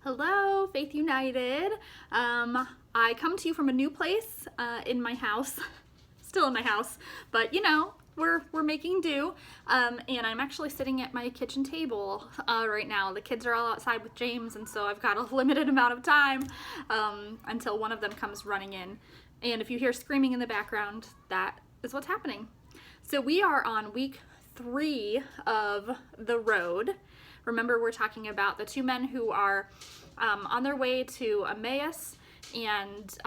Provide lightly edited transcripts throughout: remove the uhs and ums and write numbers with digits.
Hello, Faith United. I come to you from a new place in my house, still in my house, but we're making do. And I'm actually sitting at my kitchen table right now. The kids are all outside with James, and so I've got a limited amount of time until one of them comes running in. And if you hear screaming in the background, that is what's happening. So we are on week 3 of the road. Remember, we're talking about the 2 men who are on their way to Emmaus, and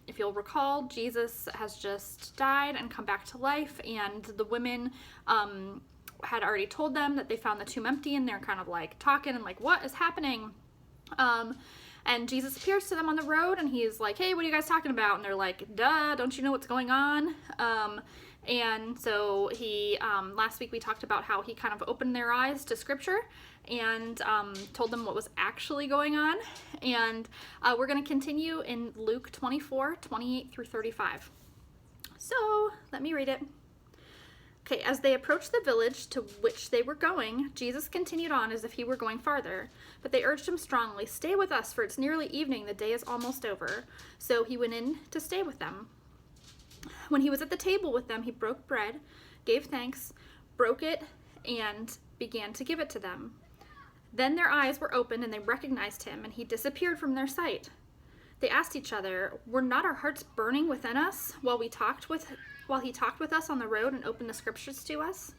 if you'll recall, Jesus has just died and come back to life, and the women had already told them that they found the tomb empty, and they're kind of like talking and like, what is happening? And Jesus appears to them on the road, and he's like, hey, what are you guys talking about? And they're like, duh, don't you know what's going on? And so he, last week we talked about how he kind of opened their eyes to scripture and told them what was actually going on. And we're going to continue in Luke 24, 28 through 35. So let me read it. Okay, as they approached the village to which they were going, Jesus continued on as if he were going farther. But they urged him strongly, stay with us, for it's nearly evening, the day is almost over. So he went in to stay with them. When he was at the table with them, he broke bread, gave thanks, broke it, and began to give it to them. Then their eyes were opened and they recognized him, and he disappeared from their sight. They asked each other, were not our hearts burning within us while he talked with us on the road and opened the scriptures to us?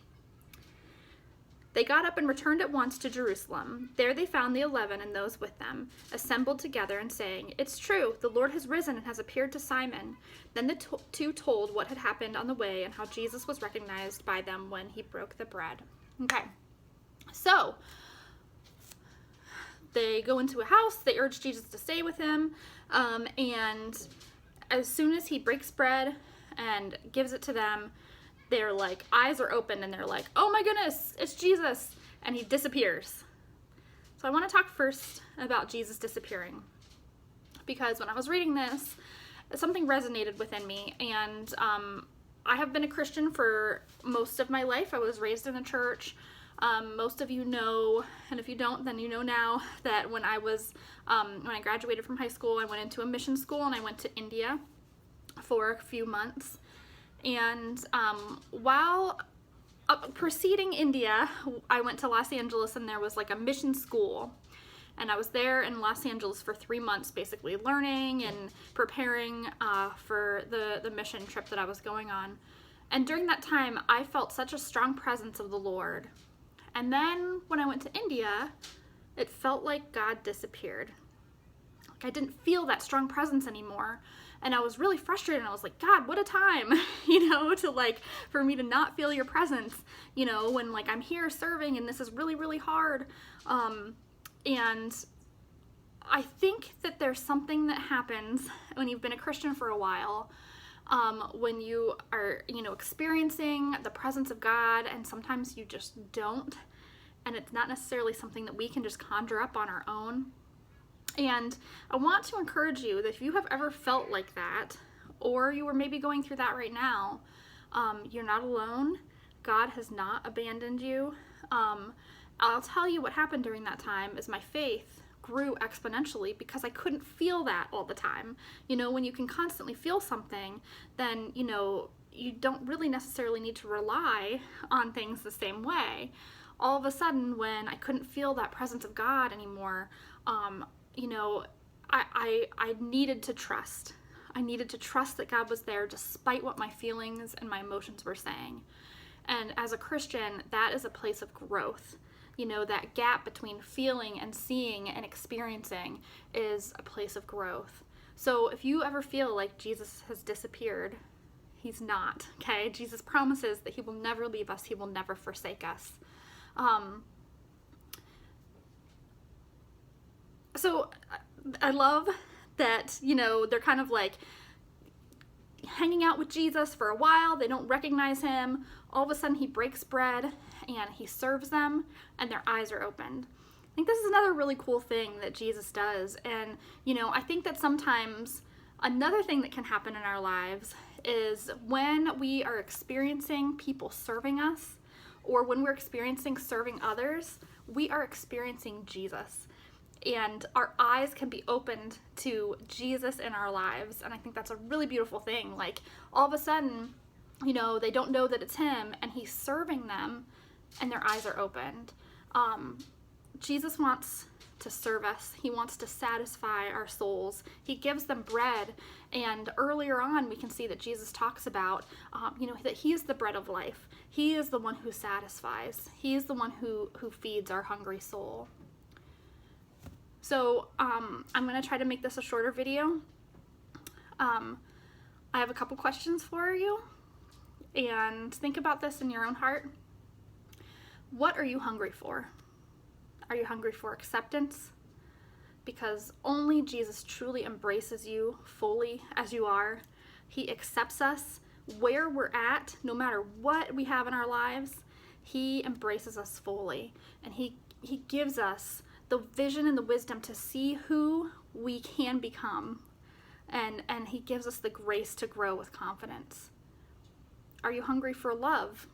They got up and returned at once to Jerusalem. There they found the 11 and those with them, assembled together and saying, it's true, the Lord has risen and has appeared to Simon. Then the 2 told what had happened on the way and how Jesus was recognized by them when he broke the bread. Okay, so they go into a house, they urge Jesus to stay with him, and as soon as he breaks bread and gives it to them, their like eyes are open and they're like, oh my goodness, it's Jesus, and he disappears. So I want to talk first about Jesus disappearing, because when I was reading this, something resonated within me, and I have been a Christian for most of my life. I was raised in a church. Most of you know, and if you don't, then you know now, that when I graduated from high school, I went into a mission school and I went to India for a few months. And while preceding India, I went to Los Angeles, and there was like a mission school. And I was there in Los Angeles for 3 months, basically learning and preparing for the mission trip that I was going on. And during that time, I felt such a strong presence of the Lord. And then when I went to India, it felt like God disappeared. Like I didn't feel that strong presence anymore. And I was really frustrated, and I was like, God, what a time, for me to not feel your presence, when like I'm here serving and this is really, really hard. And I think that there's something that happens when you've been a Christian for a while, when you are, experiencing the presence of God, and sometimes you just don't, and it's not necessarily something that we can just conjure up on our own. And I want to encourage you that if you have ever felt like that, or you are maybe going through that right now, you're not alone. God has not abandoned you. I'll tell you what happened during that time is my faith grew exponentially because I couldn't feel that all the time. When you can constantly feel something, then, you don't really necessarily need to rely on things the same way. All of a sudden, when I couldn't feel that presence of God anymore, I needed to trust. I needed to trust that God was there despite what my feelings and my emotions were saying. And as a Christian, that is a place of growth. That gap between feeling and seeing and experiencing is a place of growth. So if you ever feel like Jesus has disappeared, he's not, okay? Jesus promises that he will never leave us. He will never forsake us. So I love that, they're kind of like hanging out with Jesus for a while. They don't recognize him. All of a sudden he breaks bread and he serves them, and their eyes are opened. I think this is another really cool thing that Jesus does. And, I think that sometimes another thing that can happen in our lives is when we are experiencing people serving us, or when we're experiencing serving others, we are experiencing Jesus. and our eyes can be opened to Jesus in our lives. And I think that's a really beautiful thing. Like, all of a sudden, you know, they don't know that it's him, and he's serving them, and their eyes are opened. Jesus wants to serve us. He wants to satisfy our souls. He gives them bread. And earlier on, we can see that Jesus talks about, that he is the bread of life. He is the one who satisfies. He is the one who feeds our hungry soul. So I'm going to try to make this a shorter video. I have a couple questions for you. And think about this in your own heart. What are you hungry for? Are you hungry for acceptance? Because only Jesus truly embraces you fully as you are. He accepts us where we're at, no matter what we have in our lives. He embraces us fully, and he gives us the vision and the wisdom to see who we can become, and he gives us the grace to grow with confidence. Are you hungry for love?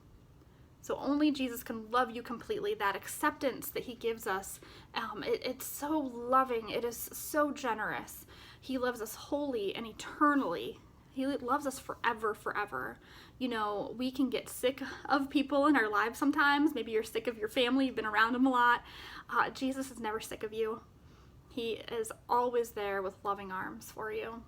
So only Jesus can love you completely. That acceptance that he gives us, it's so loving. It is so generous. He loves us wholly and eternally. He loves us forever, forever. You know, we can get sick of people in our lives sometimes. Maybe you're sick of your family. You've been around them a lot. Jesus is never sick of you. He is always there with loving arms for you.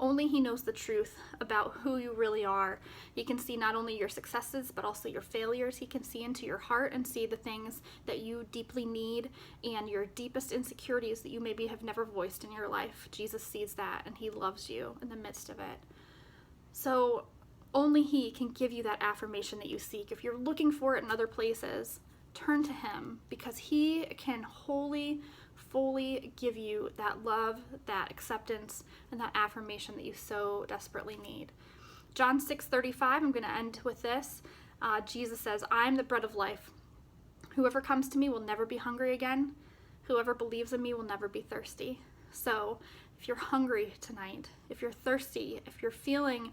Only he knows the truth about who you really are. He can see not only your successes, but also your failures. He can see into your heart and see the things that you deeply need and your deepest insecurities that you maybe have never voiced in your life. Jesus sees that, and he loves you in the midst of it. So only he can give you that affirmation that you seek. If you're looking for it in other places, turn to him, because he can fully give you that love, that acceptance, and that affirmation that you so desperately need. John 6:35, I'm going to end with this. Jesus says, "I am the bread of life. Whoever comes to me will never be hungry again. Whoever believes in me will never be thirsty." So if you're hungry tonight, if you're thirsty, if you're feeling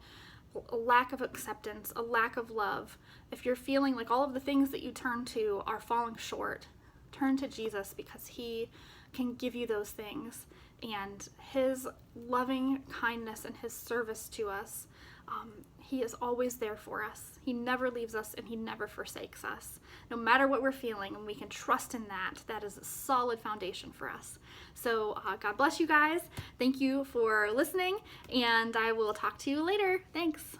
a lack of acceptance, a lack of love, if you're feeling like all of the things that you turn to are falling short, turn to Jesus, because he can give you those things, and his loving kindness and his service to us, he is always there for us. He never leaves us, and he never forsakes us. No matter what we're feeling, and we can trust in that. That is a solid foundation for us. So God bless you guys. Thank you for listening, and I will talk to you later. Thanks.